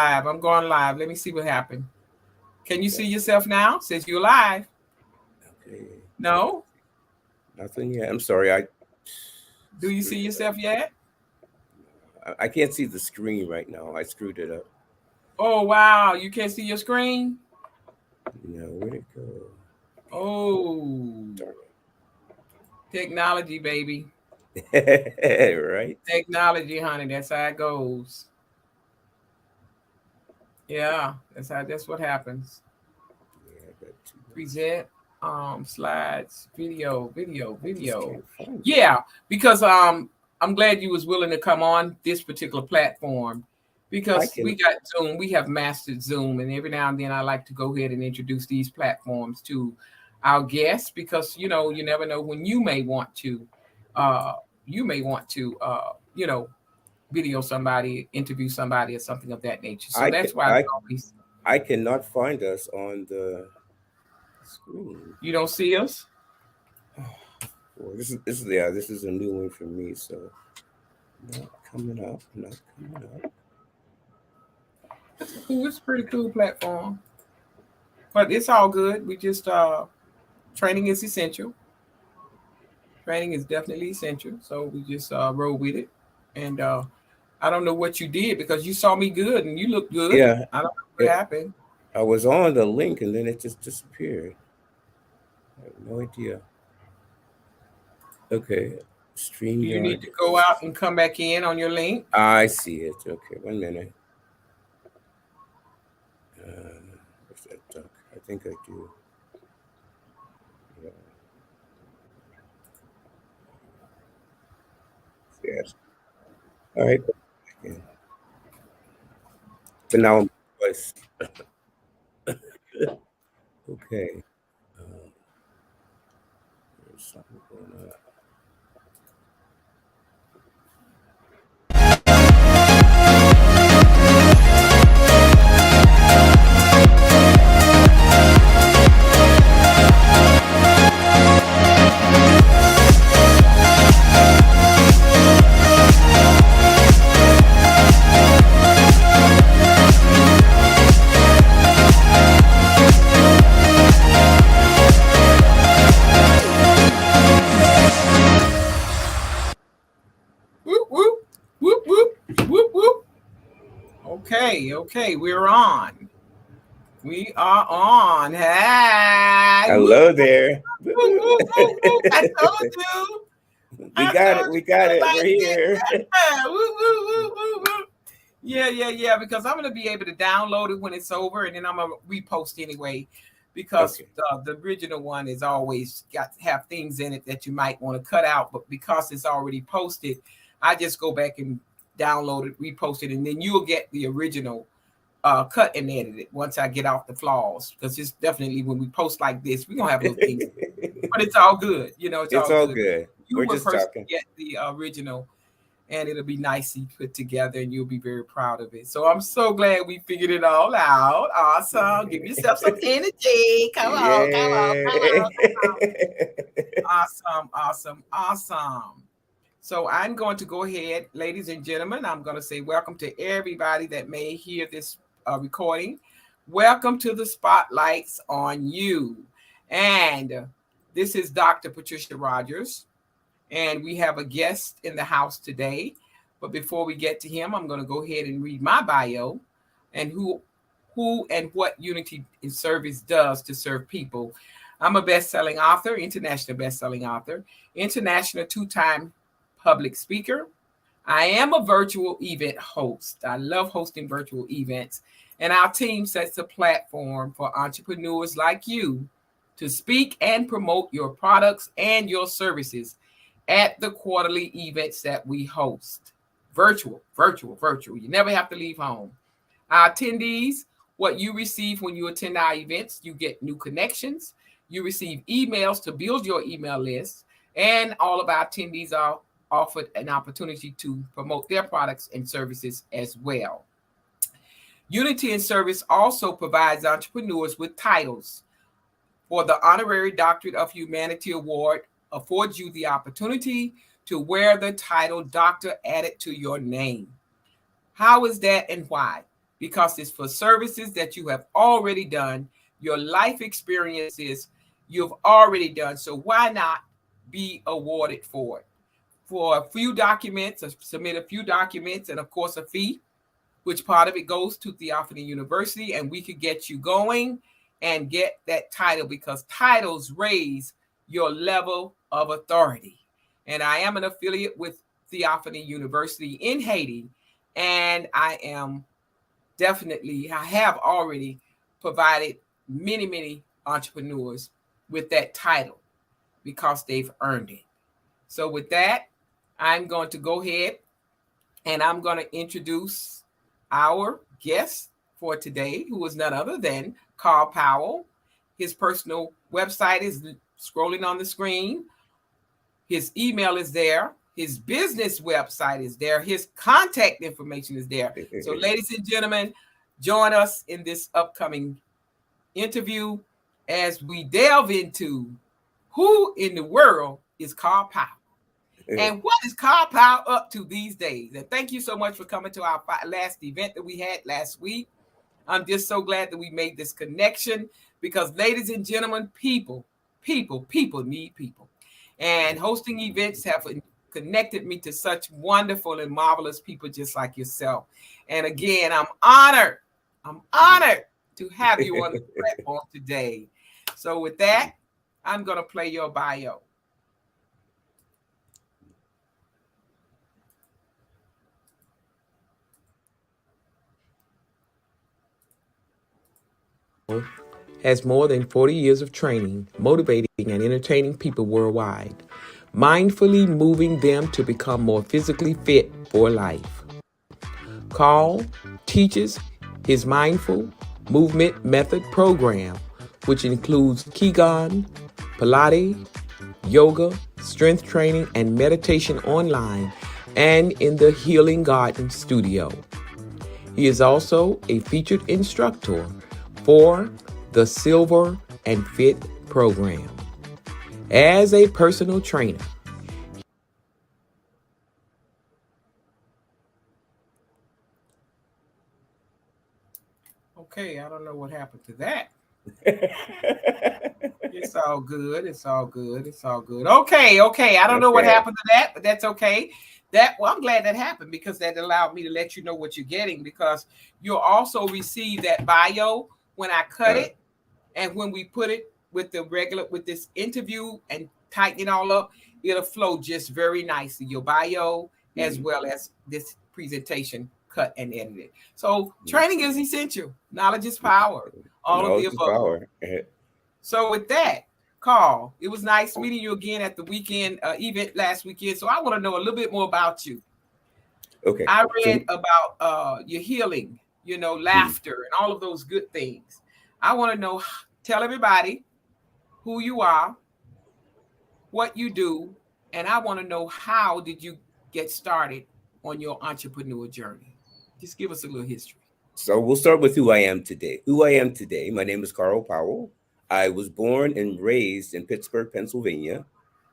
live. I'm going live. Let me see what happened. Can you see yourself now? Says you're live. Okay. No? Nothing yet. I'm sorry. Do you see yourself yet? I can't see the screen right now. I screwed it up. Oh, wow. You can't see your screen? No, where'd it go? Oh. Darn Technology, baby. it. Right? Technology, honey. That's how it goes. Yeah, that's what happens. Yeah, Present slides, video. find Yeah, because I'm glad you was willing to come on this particular platform because we got Zoom. We have mastered Zoom, and every now and then I like to go ahead and introduce these platforms to our guests because you never know when you may want to video somebody, interview somebody, or something of that nature. So that's why I cannot find us on the screen. You don't see us? Well, this is a new one for me, so not coming up. It's a pretty cool platform. But it's all good. We just training is essential. Training is definitely essential. So we just roll with it. And I don't know what you did because you saw me good and you look good. Yeah. I don't know what happened. I was on the link and then it just disappeared. I have no idea. Okay. StreamYard. You need to go out and come back in on your link. I see it. Okay, 1 minute. What's that duck? I think I do. Yeah. Yes. All right. But now I'm voice. Okay. There's something going on. Okay, we're on. We are on. Hey. Hello there. I told you. We got it. We're here. Yeah. Because I'm gonna be able to download it when it's over, and then I'm gonna repost anyway. Because the original one is always got to have things in it that you might want to cut out, but because it's already posted, I just go back and download it, repost it, and then you'll get the original cut and edited once I get off the flaws. Because it's definitely when we post like this, we're gonna have little things, but it's all good. It's all good. We're just talking. Get the original, and it'll be nicely put together, and you'll be very proud of it. So I'm so glad we figured it all out. Awesome. Give yourself some energy. Come on. Awesome. So I'm going to go ahead, ladies and gentlemen. I'm going to say welcome to everybody that may hear this recording. Welcome to the Spotlights on You. And this is Dr. Patricia Rogers. And we have a guest in the house today. But before we get to him, I'm going to go ahead and read my bio and who and what Unity in Service does to serve people. I'm a best-selling author, international best-selling author, international two-time public speaker. I am a virtual event host. I love hosting virtual events. And our team sets a platform for entrepreneurs like you to speak and promote your products and your services at the quarterly events that we host. Virtual. You never have to leave home. Our attendees, what you receive when you attend our events, you get new connections. You receive emails to build your email list. And all of our attendees are offered an opportunity to promote their products and services as well. Unity in Service also provides entrepreneurs with titles. For the Honorary Doctorate of Humanity Award affords you the opportunity to wear the title Doctor added to your name. How is that and why? because it's for services that you have already done, your life experiences you've already done. So why not be awarded for it? For a few documents, submit a few documents, and of course a fee, which part of it goes to Theophany University, and we could get you going and get that title, because titles raise your level of authority. And I am an affiliate with Theophany University in Haiti, and I have already provided many entrepreneurs with that title because they've earned it. So with that, I'm going to go ahead and I'm going to introduce our guest for today, who is none other than Carl Powell. His personal website is scrolling on the screen. His email is there. His business website is there. His contact information is there. So, ladies and gentlemen, join us in this upcoming interview as we delve into who in the world is Carl Powell. And what is Carl Powell up to these days? And thank you so much for coming to our last event that we had last week. I'm just so glad that we made this connection because, ladies and gentlemen, people need people. And hosting events have connected me to such wonderful and marvelous people just like yourself. And again, I'm honored to have you on the platform today. So with that, I'm going to play your bio. Has more than 40 years of training, motivating, and entertaining people worldwide, mindfully moving them to become more physically fit for life. Carl teaches his mindful movement method program, which includes Qigong, Pilates, yoga, strength training, and meditation online and in the Healing Garden studio. He is also a featured instructor for the Silver and Fit program. As a personal trainer, okay, I don't know what happened to that. It's all good. It's all good. It's all good. Okay. I don't know what happened to that, but that's okay. I'm glad that happened because that allowed me to let you know what you're getting, because you'll also receive that bio when I cut it and when we put it with this interview and tighten it all up, it'll flow just very nicely. Your bio as well as this presentation cut and edited. So training is essential. Knowledge is power. All of the above. So with that, Carl, it was nice meeting you again at the weekend event last weekend. So I want to know a little bit more about you. Okay. I read about your healing, laughter and all of those good things. I want to know, tell everybody who you are, what you do, and I want to know, how did you get started on your entrepreneur journey? Just give us a little history. So we'll start with who I am today. My name is Carl Powell. I was born and raised in Pittsburgh, Pennsylvania,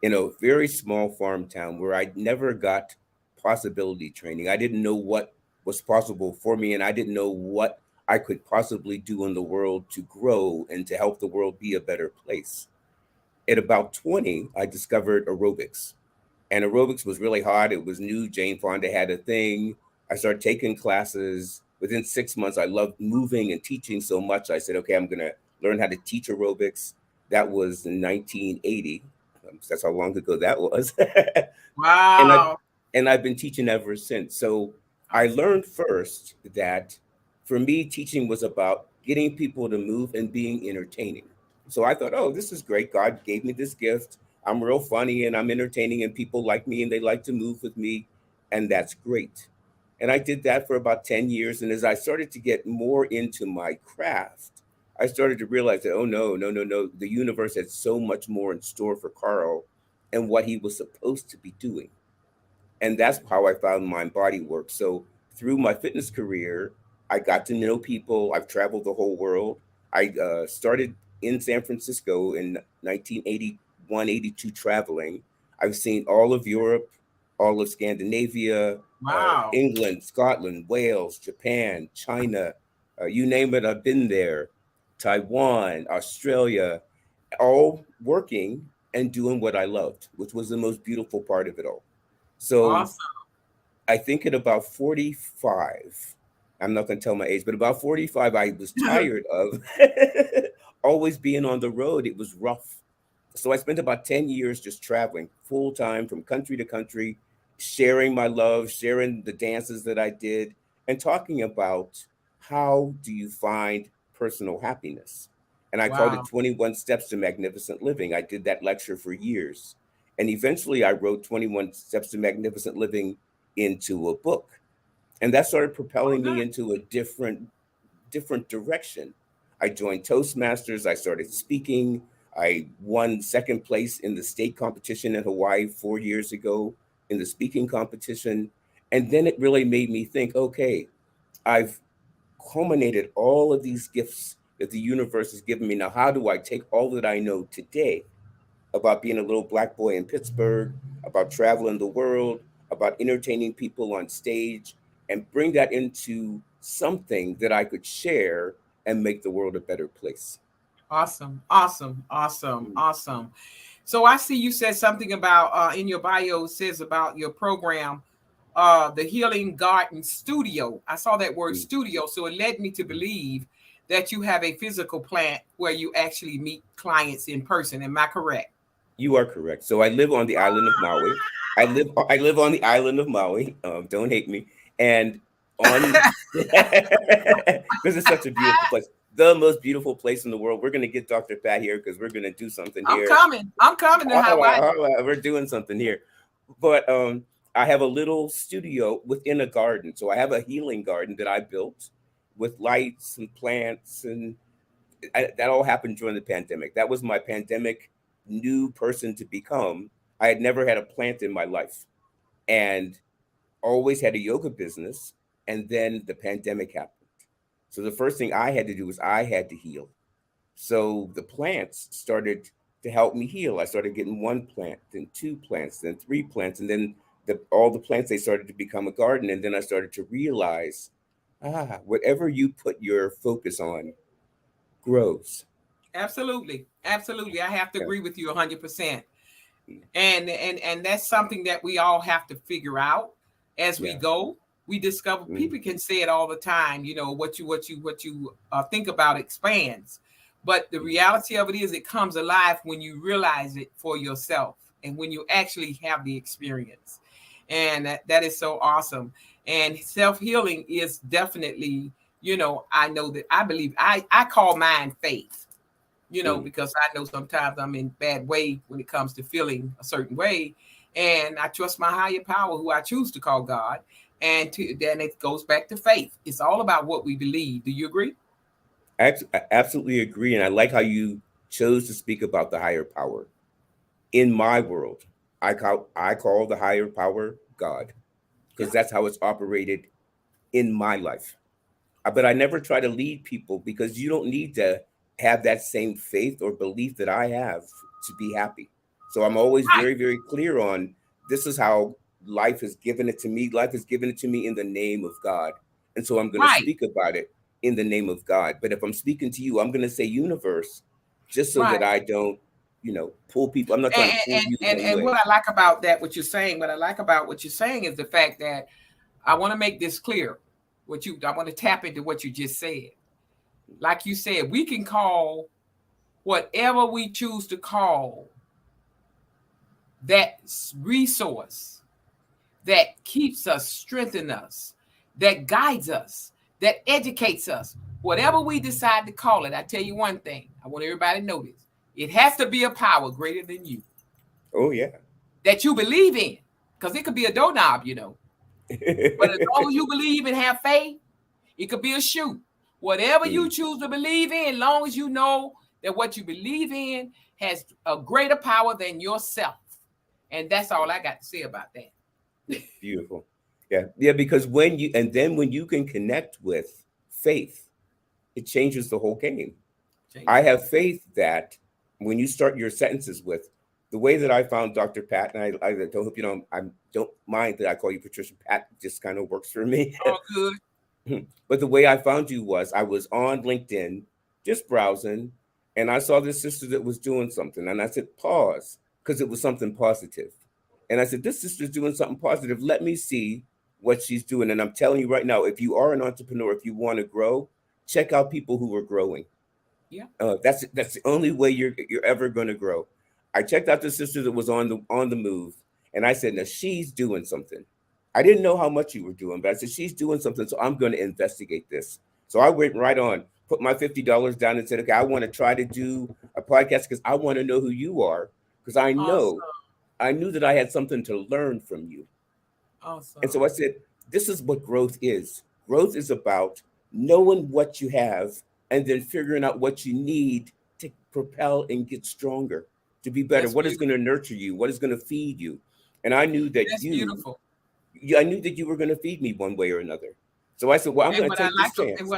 in a very small farm town where I never got possibility training. I didn't know what was possible for me, and I didn't know what I could possibly do in the world to grow and to help the world be a better place. At about 20, I discovered aerobics. And aerobics was really hot. It was new. Jane Fonda had a thing. I started taking classes. Within 6 months, I loved moving and teaching so much. I said, okay, I'm going to learn how to teach aerobics. That was in 1980. That's how long ago that was. Wow. And I've been teaching ever since. So I learned first that for me, teaching was about getting people to move and being entertaining. So I thought, oh, this is great. God gave me this gift. I'm real funny and I'm entertaining and people like me and they like to move with me. And that's great. And I did that for about 10 years. And as I started to get more into my craft, I started to realize that, oh, no. The universe had so much more in store for Carl and what he was supposed to be doing. And that's how I found my body work. So through my fitness career, I got to know people. I've traveled the whole world. I started in San Francisco in 1981, 82, traveling. I've seen all of Europe, all of Scandinavia, Wow. England, Scotland, Wales, Japan, China, you name it, I've been there. Taiwan, Australia, all working and doing what I loved, which was the most beautiful part of it all. So Awesome. I think at about 45, I'm not going to tell my age, but about 45, I was tired of always being on the road. It was rough. So I spent about 10 years just traveling full time from country to country, sharing my love, sharing the dances that I did, and talking about how do you find personal happiness. And I called it Wow. 21 Steps to Magnificent Living. I did that lecture for years. And eventually I wrote 21 Steps to Magnificent Living into a book. And that started Oh, propelling me good. into a different direction. I joined Toastmasters. I started speaking. I won second place in the state competition in Hawaii 4 years ago in the speaking competition. And then it really made me think, okay, I've culminated all of these gifts that the universe has given me. Now, how do I take all that I know today about being a little black boy in Pittsburgh, about traveling the world, about entertaining people on stage, and bring that into something that I could share and make the world a better place? Awesome. Awesome. Awesome. Mm. Awesome. So I see you said something about in your bio it says about your program, the Healing Garden Studio. I saw that word Mm. studio, so it led me to believe that you have a physical plant where you actually meet clients in person. Am I correct? You are correct. So I live on the island of Maui. I live on the island of Maui. Don't hate me. And on because it's such a beautiful place, the most beautiful place in the world. We're gonna get Dr. Pat here because we're gonna do something I'm here. coming. I'm coming to All right, Hawaii. all right, we're doing something here. But I have a little studio within a garden. So I have a healing garden that I built with lights and plants, and that all happened during the pandemic. That was my pandemic new person to become. I had never had a plant in my life, and always had a yoga business. And then the pandemic happened. So the first thing I had to do was I had to heal. So the plants started to help me heal. I started getting one plant, then two plants, then three plants, and then all the plants, they started to become a garden. And then I started to realize, whatever you put your focus on grows. Absolutely. Absolutely. I have to Yeah, agree with you 100%. And that's something that we all have to figure out as we yeah, go. We discover mm, people can say it all the time, what you think about expands, but the mm, reality of it is it comes alive when you realize it for yourself and when you actually have the experience. And that is so awesome. And self-healing is definitely, I know that I believe I call mine faith, mm. because I know sometimes I'm in bad way when it comes to feeling a certain way. And I trust my higher power, who I choose to call God. And then it goes back to faith. It's all about what we believe. Do you agree? I absolutely agree. And I like how you chose to speak about the higher power. In my world, I call the higher power God, Yeah. because that's how it's operated in my life. But I never try to lead people, because you don't need to have that same faith or belief that I have to be happy. So I'm always Right. very, very clear on, this is how life has given it to me. Life has given it to me in the name of God. And so I'm going to Right. speak about it in the name of God. But if I'm speaking to you, I'm going to say universe, just so that Right. I don't, pull people. I'm not trying to And, pull and, you and, one and way. what I like about that, what I like about what you're saying is the fact that I want to make this clear. I want to tap into what you just said. Like you said, we can call whatever we choose to call that resource that keeps us, strengthens us, that guides us, that educates us. Whatever we decide to call it, I tell you one thing. I want everybody to know this. It has to be a power greater than you Oh, yeah. that you believe in. Because it could be a doorknob. But as long as you believe and have faith, it could be a shoe. Whatever you Mm. choose to believe in, long as you know that what you believe in has a greater power than yourself. And that's all I got to say about that. Beautiful. Yeah. Yeah. Because when you can connect with faith, it changes the whole game. I Changes. have faith that when you start your sentences with, the the way that I found Dr. Pat, and I don't hope you don't, I don't mind that I call you Patricia. Pat just kind of works for me. All good. But the way I found you was I was on LinkedIn, just browsing, and I saw this sister that was doing something, and I said, pause, because it was something positive. And I said, this sister's doing something positive. Let me see what she's doing. And I'm telling you right now, if you are an entrepreneur, if you want to grow, check out people who are growing. Yeah. That's the only way you're ever going to grow. I checked out the sister that was on the move, and I said, "Now she's doing something." I didn't know how much you were doing, but I said she's doing something, so I'm going to investigate this. So I went right on, put my $50 down, and said, "Okay, I want to try to do a podcast because I want to know who you are because Awesome. I knew that I had something to learn from you." And so Awesome. I said, this is what growth is. Growth is about knowing what you have and then figuring out what you need to propel and get stronger, to be better. That's What is going beautiful. to nurture you? What is going to feed you? And I knew that That's beautiful. I knew that you were going to feed me one way or another. So I said, well, I'm And going to what I take this like and chance.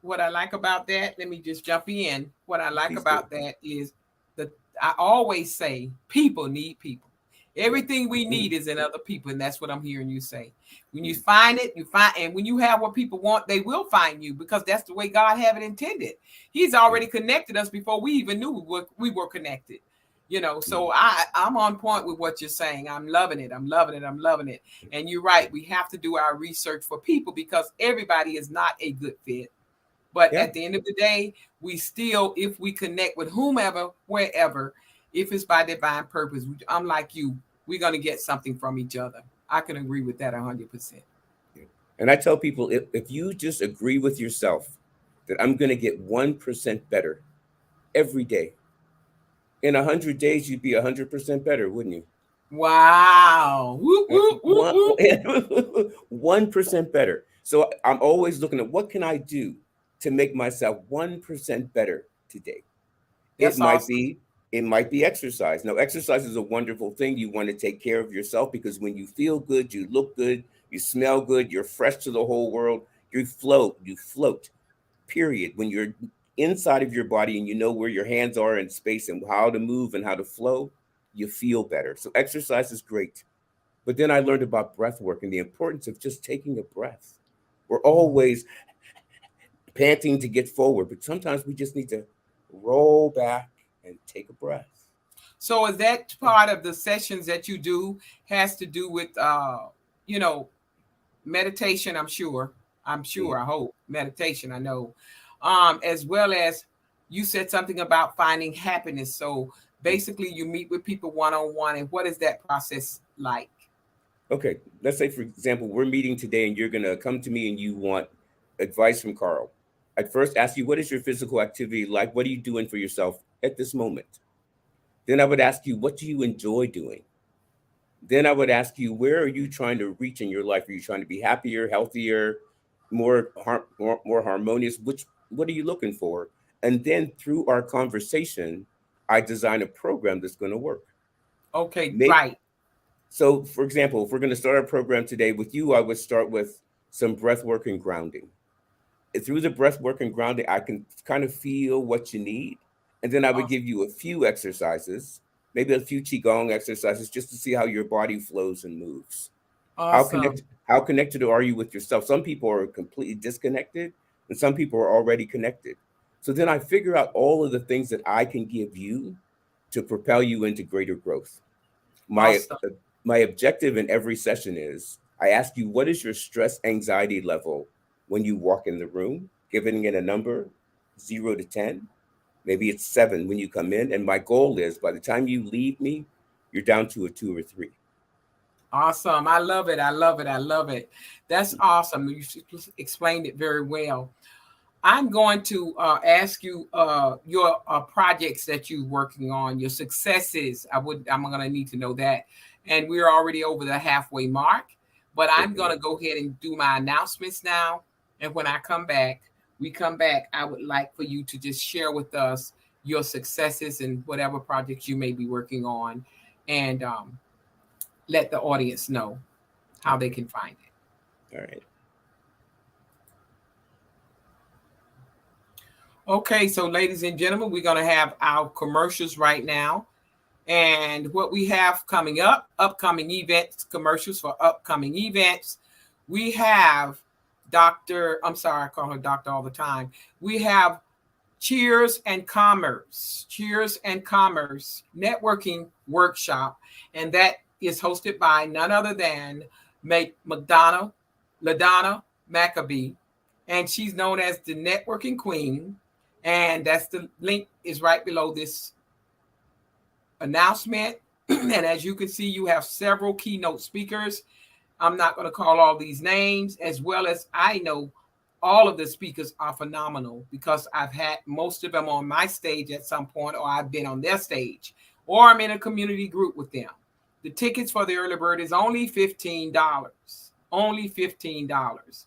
what I like about that, let me just jump in. What I like Please do. about that is that I always say people need people. Yeah. Everything we need is in other people, and that's what I'm hearing you say. When you find it, you find, and when you have what people want, they will find you because that's the way God have it intended. He's Yeah. already connected us before we even knew we were connected. Yeah. So I'm on point with what you're saying. I'm loving it. I'm loving it. I'm loving it. And you're right. We have to do our research for people because everybody is not a good fit. But Yeah. at the end of the day, we still, if we connect with whomever, wherever, if it's by divine purpose, I'm like you, we're going to get something from each other. I can agree with that 100%. Yeah. And I tell people if you just agree with yourself that I'm going to get 1% better every day, in 100 days, you'd be 100% better, wouldn't you? Wow. Whoop, whoop, whoop, One, whoop. 1% better. So I'm always looking at what can I do to make myself 1% better today. It That's might awesome. be it might be exercise. Now, exercise is a wonderful thing. You want to take care of yourself because when you feel good, you look good, you smell good, you're fresh to the whole world. You float. Period. When you're inside of your body and you know where your hands are in space and how to move and how to flow, you feel better. So exercise is great. But then I learned about breath work and the importance of just taking a breath. We're always panting to get forward, but sometimes we just need to roll back and take a breath. So is that part of the sessions that you do has to do with you know, meditation, I'm sure. I'm Mhm. sure, I hope. Meditation, I know. As well as you said something about finding happiness. So basically you meet with people one on one, and what is that process like? Okay, let's say, for example, we're meeting today and you're going to come to me and you want advice from Carl. I'd first ask you, what is your physical activity like? What are you doing for yourself at this moment? Then I would ask you, what do you enjoy doing? Then I would ask you, where are you trying to reach in your life? Are you trying to be happier, healthier, more harmonious? What are you looking for? And then through our conversation, I design a program that's going to work. Okay, Maybe, right. so, for example, if we're going to start our program today with you, I would start with some breath work and grounding. And through the breath work and grounding, I can kind of feel what you need. And then I would Awesome. give you a few exercises, maybe a few Qigong exercises, just to see how your body flows and moves. Awesome. How connected are you with yourself? Some people are completely disconnected, and some people are already connected. So then I figure out all of the things that I can give you to propel you into greater growth. My Awesome. my objective in every session is I ask you, what is your stress anxiety level when you walk in the room, giving it a number, 0 to 10. Maybe it's 7 when you come in, and my goal is by the time you leave me, you're down to a 2 or 3. Awesome. I love it. I love it. I love it. That's awesome. You explained it very well. I'm going to ask you your projects that you're working on, your successes. I'm going to need to know that. And we're already over the halfway mark, but I'm going Okay. to go ahead and do my announcements now. And when I come back, I would like for you to just share with us your successes and whatever projects you may be working on, and let the audience know how they Okay. can find it. All right. Okay, so ladies and gentlemen, we're going to have our commercials right now. And what we have coming up, upcoming events, commercials for upcoming events. We have I'm sorry, I call her Doctor all the time. We have Cheers and Commerce networking workshop. And that is hosted by none other than LaDonna Maccabee. And she's known as the networking queen. And that's the link is right below this announcement. And as you can see, you have several keynote speakers. I'm not going to call all these names, as well as I know all of the speakers are phenomenal because I've had most of them on my stage at some point, or I've been on their stage, or I'm in a community group with them. The tickets for the early bird is only $15. Only $15.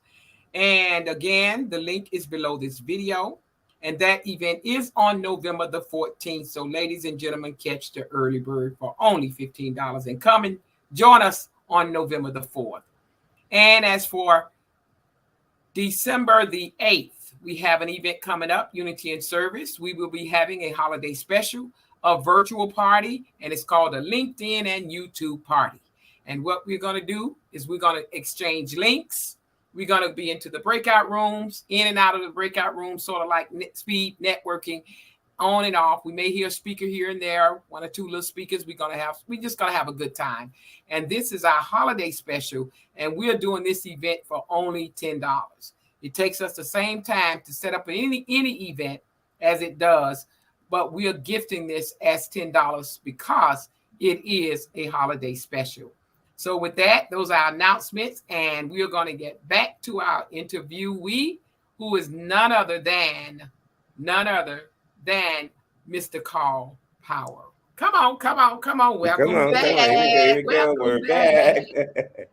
And again, the link is below this video. And that event is on November the 14th. So, ladies and gentlemen, catch the early bird for only $15 and come and join us on November the 4th. And as for December the 8th, we have an event coming up, Unity in Service. We will be having a holiday special, a virtual party, and it's called a LinkedIn and YouTube party. And what we're going to do is we're going to exchange links. We're going to be into the breakout rooms, in and out of the breakout rooms, sort of like speed networking, on and off. We may hear a speaker here and there, one or two little speakers. We just gonna have a good time. And this is our holiday special, and we're doing this event for only $10. It takes us the same time to set up any event as it does, but we are gifting this as $10 because it is a holiday special. So with that, those are our announcements, and we are going to get back to our interviewee, who is none other than Mr. Carl Powell. Come on. Come Welcome on, back. come on. Here we go. Welcome We're back. back.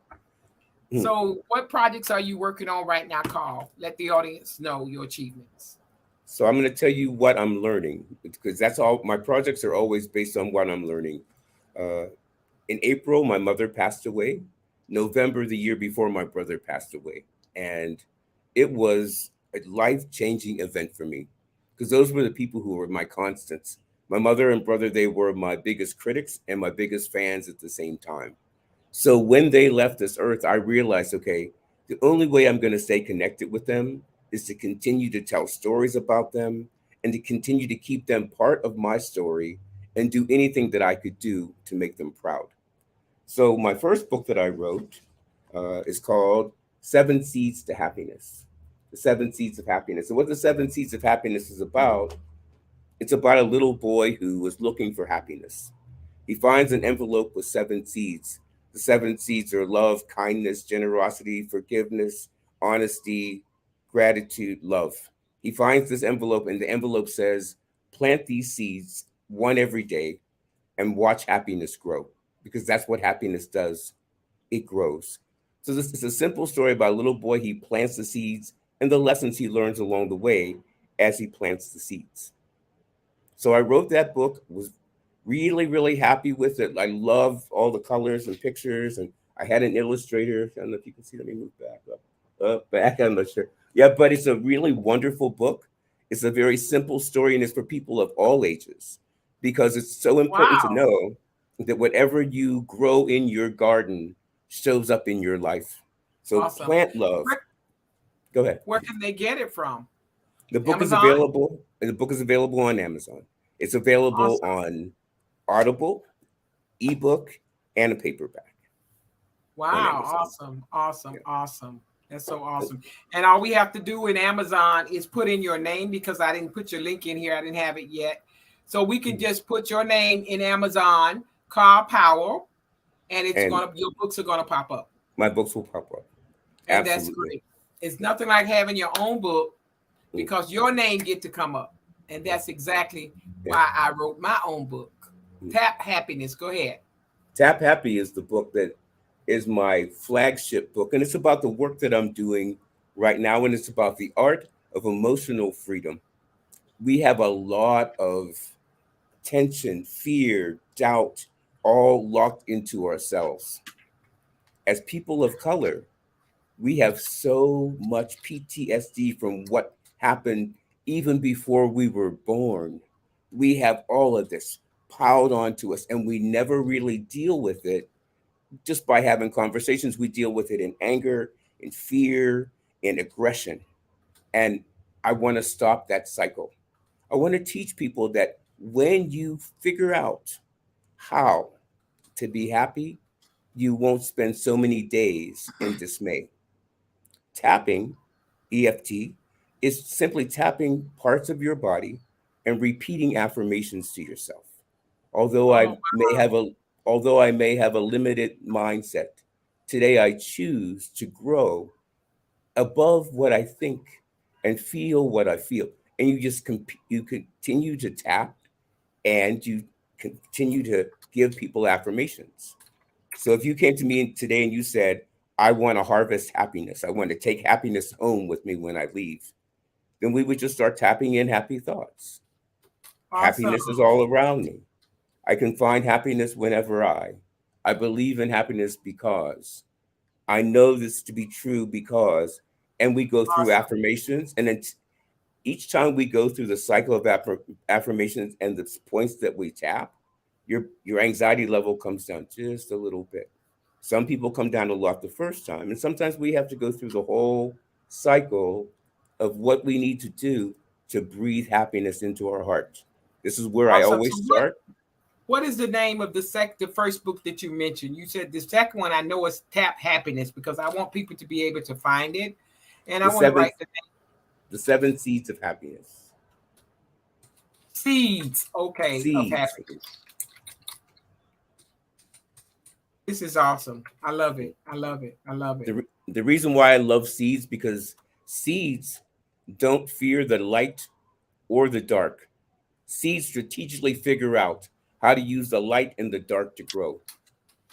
So, what projects are you working on right now, Carl? Let the audience know your achievements. So I'm going to tell you what I'm learning because that's all. My projects are always based on what I'm learning. Uh, in April, my mother passed away. November, the year before, my brother passed away, and it was a life-changing event for me because those were the people who were my constants. My mother and brother, they were my biggest critics and my biggest fans at the same time. So when they left this earth, I realized, okay, the only way I'm going to stay connected with them is to continue to tell stories about them and to continue to keep them part of my story and do anything that I could do to make them proud. So my first book that I wrote is called Seven Seeds to Happiness. The Seven Seeds of Happiness. And what the Seven Seeds of Happiness is about, it's about a little boy who was looking for happiness. He finds an envelope with seven seeds. The seven seeds are love, kindness, generosity, forgiveness, honesty, gratitude, love. He finds this envelope, and the envelope says, plant these seeds one every day and watch happiness grow because that's what happiness does. It grows. So this is a simple story about a little boy. He plants the seeds and the lessons he learns along the way as he plants the seeds. So I wrote that book, was really, really happy with it. I love all the colors and pictures, and I had an illustrator. I don't know if you can see. Let me move back up, back. I'm not sure. Yeah, but it's a really wonderful book. It's a very simple story, and it's for people of all ages because it's so important to Wow. know that whatever you grow in your garden shows up in your life. So Awesome. plant love. Where, Go ahead. where can they get it from? The book is Amazon? available. The book is available on Amazon. It's available Awesome. on Audible, ebook, and a paperback on Wow. Amazon. Yeah. Awesome. That's so awesome. And all we have to do in Amazon is put in your name because I didn't put your link in here. I didn't have it yet. So we can just put your name in Amazon, Carl Powell, and And your books are gonna pop up. my books will pop up. And that's Absolutely. great. It's nothing like having your own book Mm, because your name get to come up. And yeah. that's exactly Yeah. why I wrote my own book. Mm. Tap Happiness. Go ahead. Tap Happy is the book that is my flagship book. And it's about the work that I'm doing right now. And it's about the art of emotional freedom. We have a lot of tension, fear, doubt, all locked into ourselves. As people of color, we have so much PTSD from what happened even before we were born. We have all of this piled onto us, and we never really deal with it just by having conversations. We deal with it in anger, in fear, in aggression. And I want to stop that cycle. I want to teach people that when you figure out how to be happy, you won't spend so many days in dismay. Tapping, EFT, is simply tapping parts of your body and repeating affirmations to yourself. Although Oh, I may have a although I may have a limited mindset, today I choose to grow above what I think and feel what I feel. And you continue to tap, and you continue to give people affirmations. So if you came to me today and you said, I want to harvest happiness, I want to take happiness home with me when I leave, then we would just start tapping in happy thoughts. awesome. Happiness is all around me. I can find happiness whenever I believe in happiness because I know this to be true because, and we go through Awesome. affirmations, and then each time we go through the cycle of affirmations and the points that we tap, your anxiety level comes down just a little bit. Some people come down a lot the first time, and sometimes we have to go through the whole cycle of what we need to do to breathe happiness into our heart. This is where I Awesome. So always start. what is the name of the first book that you mentioned? You said the second one I know is Tap Happiness, because I want people to be able to find it. And I The want to seven write the the seven seeds of happiness. seeds, okay, of Seeds. happiness. This is awesome. I love it. I love it. I love it. The reason why I love seeds, because seeds don't fear the light or the dark. Seeds strategically figure out how to use the light and the dark to grow.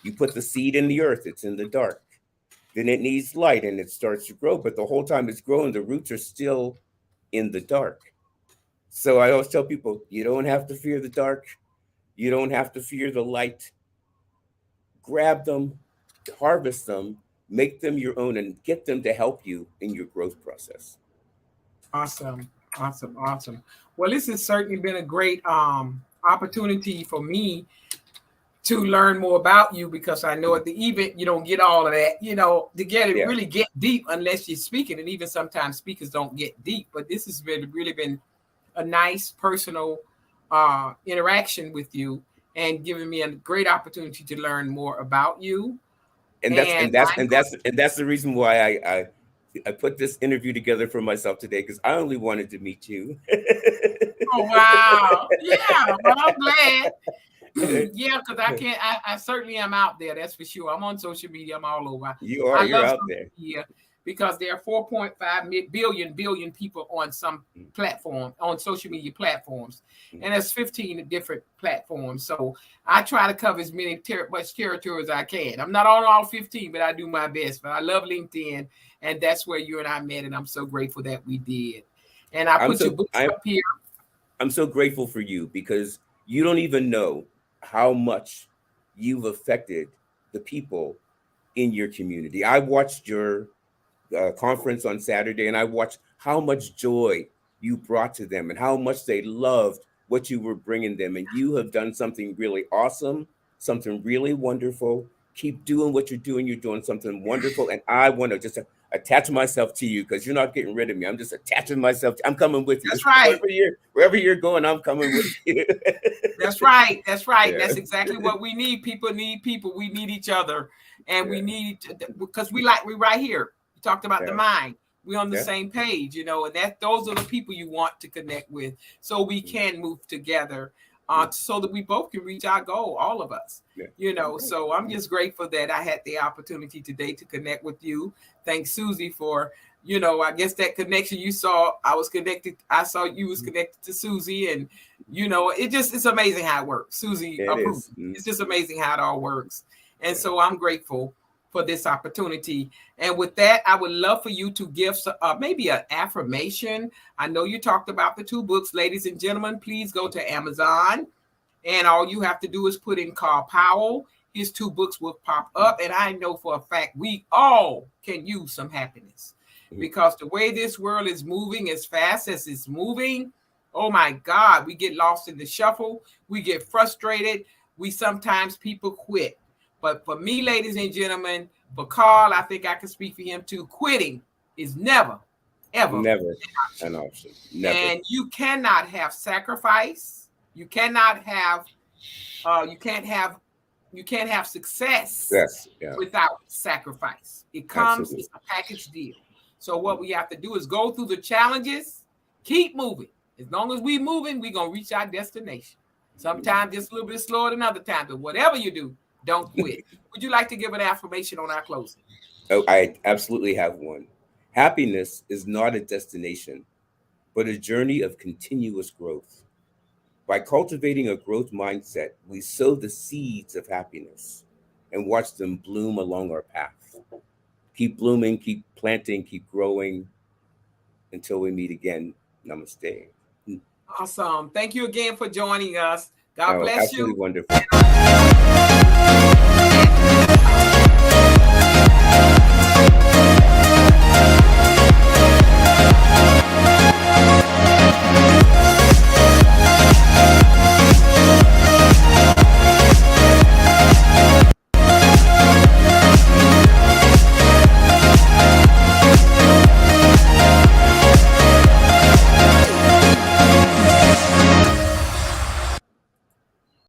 You put the seed in the earth, it's in the dark. Then it needs light and it starts to grow. But the whole time it's growing, the roots are still in the dark. So I always tell people, you don't have to fear the dark. You don't have to fear the light. Grab them, harvest them, make them your own, and get them to help you in your growth process. Awesome. Awesome. Awesome. Well, this has certainly been a great opportunity for me to learn more about you, because I know at the event you don't get all of that, to get it Yeah. really get deep unless you're speaking. And even sometimes speakers don't get deep. But this has really been a nice personal interaction with you, and giving me a great opportunity to learn more about you. And that's And and that's I'm and going. that's and that's the reason why I put this interview together for myself today, because I only wanted to meet you. Oh wow! Yeah, well, I'm glad. Yeah, because I can't. I certainly am out there. That's for sure. I'm on social media. I'm all over. You are. I You're love out social there. media because there are 4.5 billion people on some platform, on social media platforms, and there's 15 different platforms. So I try to cover as much territory as I can. I'm not on all 15, but I do my best. But I love LinkedIn, and that's where you and I met, and I'm so grateful that we did. And I I'm put your so books I'm up here. I'm so grateful for you, because you don't even know how much you've affected the people in your community. I watched your conference on Saturday, and I watched how much joy you brought to them and how much they loved what you were bringing them. And you have done something really awesome, something really wonderful. Keep doing what you're doing. You're doing something wonderful. And I want to just attach myself to you, because you're not getting rid of me. I'm just attaching myself. I'm coming with you. That's right. Wherever you're going, I'm coming with you. That's right. That's right. Yeah. That's exactly what we need. People need people. We need each other, and we Yeah. need because we right here. You talked about the Yeah. mind. We're on the Yeah. same page, and those are the people you want to connect with, so we can move together, Yeah. so that we both can reach our goal, all of us. Yeah. Right. So I'm just grateful that I had the opportunity today to connect with you. Thanks, Susie, for I guess that connection you saw. I was connected. I saw you was connected to Susie, and it's amazing how it works. Susie Yeah, it approved. is. It's just amazing how it all works. And Yeah. so I'm grateful for this opportunity. And with that, I would love for you to give maybe an affirmation. I know you talked about the two books. Ladies and gentlemen, please go to Amazon. And all you have to do is put in Carl Powell. His two books will pop up. And I know for a fact we all can use some happiness, Mhm. because the way this world is moving, as fast as it's moving, Oh my God, we get lost in the shuffle. We get frustrated. We sometimes people quit. But for me, ladies and gentlemen, for Carl, I think I can speak for him too. Quitting is never, ever an Never option. an option. Never. And you cannot have sacrifice. You cannot have you can't have success Yes. Yeah. without sacrifice. It comes, Absolutely. it's a package deal. So what we have to do is go through the challenges, keep moving. As long as we moving, we're gonna reach our destination. Sometimes just a little bit slower than other times, but whatever you do, don't quit. Would you like to give an affirmation on our closing? Oh, I absolutely have one. Happiness is not a destination, but a journey of continuous growth. By cultivating a growth mindset, we sow the seeds of happiness and watch them bloom along our path. Keep blooming, keep planting, keep growing until we meet again. Namaste. Awesome. Thank you again for joining us. God Oh, bless absolutely you. wonderful.